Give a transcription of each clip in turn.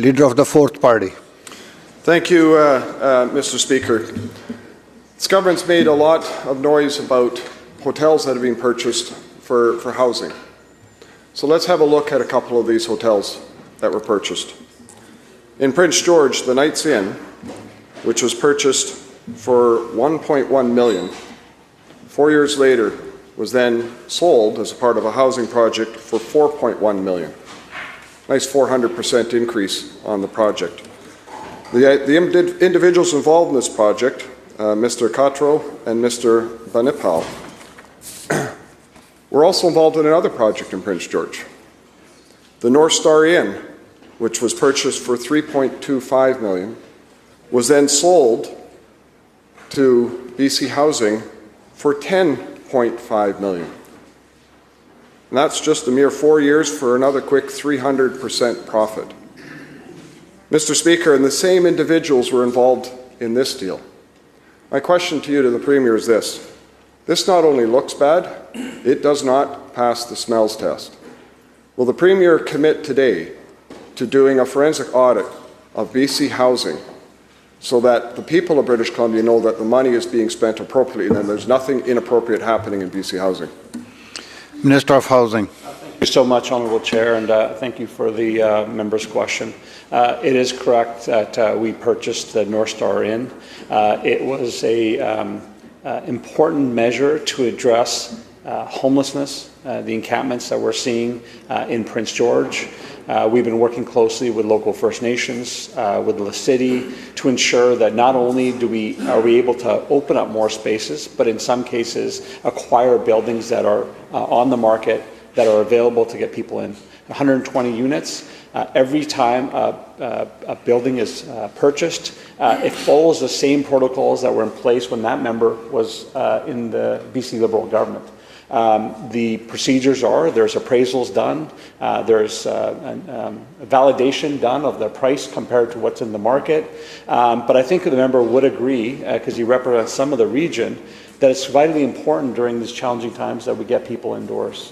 Leader of the Fourth Party. Thank you, Mr. Speaker. This government's made a lot of noise about hotels that have been purchased for housing. So let's have a look at a couple of these hotels that were purchased. In Prince George, the Knights Inn, which was purchased for $1.1 million, 4 years later was then sold as a part of a housing project for $4.1 million. Nice 400% increase on the project. The individuals involved in this project, Mr. Cotro and Mr. Banipal, were also involved in another project in Prince George. The North Star Inn, which was purchased for $3.25 million, was then sold to BC Housing for $10.5 million. And that's just a mere 4 years for another quick 300% profit. Mr. Speaker, and the same individuals were involved in this deal. My question to you, to the Premier, is this. This not only looks bad, it does not pass the smells test. Will the Premier commit today to doing a forensic audit of BC Housing so that the people of British Columbia know that the money is being spent appropriately and that there's nothing inappropriate happening in BC Housing? Minister of Housing. Thank you so much, Honourable Chair, and thank you for the member's question. It is correct that we purchased the North Star Inn. It was an important measure to address homelessness, the encampments that we're seeing in Prince George. We've been working closely with local First Nations, with the city, to ensure that not only are we able to open up more spaces, but in some cases acquire buildings that are on the market that are available to get people in. 120 units. Every time a building is purchased, it follows the same protocols that were in place when that member was in the BC Liberal government. The procedures are, there's appraisals done, there's validation done of the price compared to what's in the market. But I think the member would agree, because he represents some of the region, that it's vitally important during these challenging times that we get people indoors.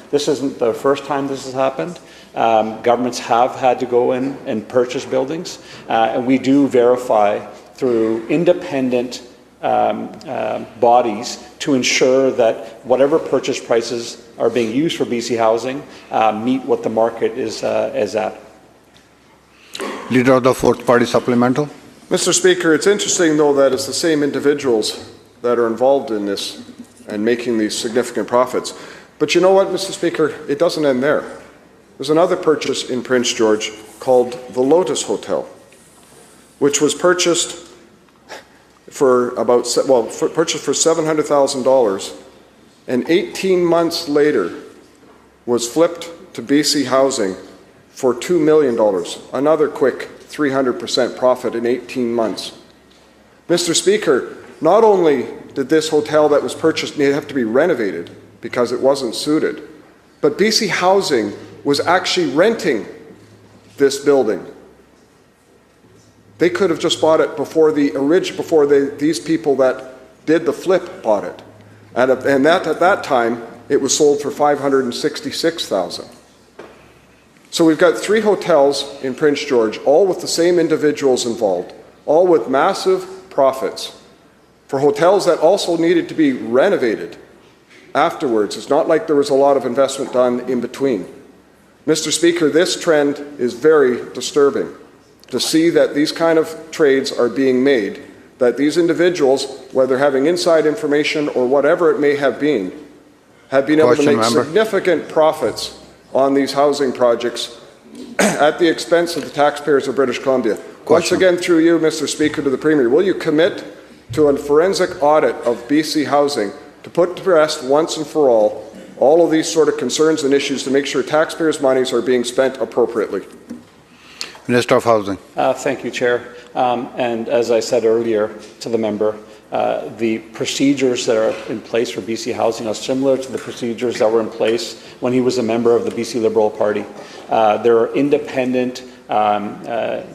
This isn't the first time this has happened. Governments have had to go in and purchase buildings, and we do verify through independent bodies to ensure that whatever purchase prices are being used for BC Housing meet what the market is at. Leader of the Fourth Party supplemental. Mr. Speaker, it's interesting, though, that it's the same individuals that are involved in this and making these significant profits. But you know what, Mr. Speaker? It doesn't end there. There's another purchase in Prince George called the Lotus Hotel, which was purchased for purchased for $700,000, and 18 months later was flipped to BC Housing for $2 million. Another quick 300% profit in 18 months. Mr. Speaker, not only did this hotel that was purchased have to be renovated because it wasn't suited, but BC Housing was actually renting this building. They could have just bought it before these people that did the flip bought it. And at that time, it was sold for $566,000. So we've got 3 hotels in Prince George, all with the same individuals involved, all with massive profits, for hotels that also needed to be renovated afterwards. It's not like there was a lot of investment done in between. Mr. Speaker, this trend is very disturbing, to see that these kind of trades are being made, that these individuals, whether having inside information or whatever it may have been able to make significant profits on these housing projects at the expense of the taxpayers of British Columbia. Once again, through you, Mr. Speaker, to the Premier, will you commit to a forensic audit of BC Housing to put to rest once and for all of these sort of concerns and issues to make sure taxpayers' monies are being spent appropriately? Minister of Housing. Thank you, Chair. And as I said earlier to the member, the procedures that are in place for BC Housing are similar to the procedures that were in place when he was a member of the BC Liberal Party. There are independent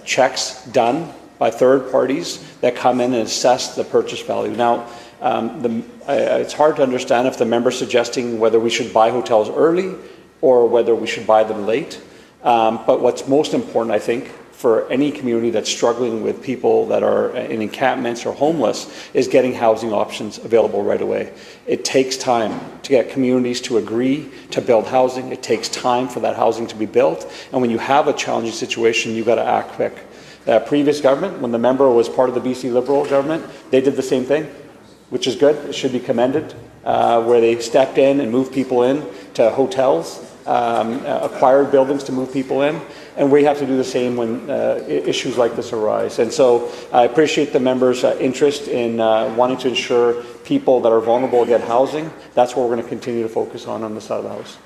checks done by third parties that come in and assess the purchase value. Now, it's hard to understand if the member is suggesting whether we should buy hotels early or whether we should buy them late. But what's most important, I think, for any community that's struggling with people that are in encampments or homeless is getting housing options available right away. It takes time to get communities to agree to build housing. It takes time for that housing to be built. And when you have a challenging situation, you've got to act quick. The previous government, when the member was part of the BC Liberal government, they did the same thing, which is good. It should be commended, where they stepped in and moved people in to hotels, acquired buildings to move people in. And we have to do the same when issues like this arise. And so I appreciate the members' interest in wanting to ensure people that are vulnerable get housing. That's what we're going to continue to focus on this side of the House.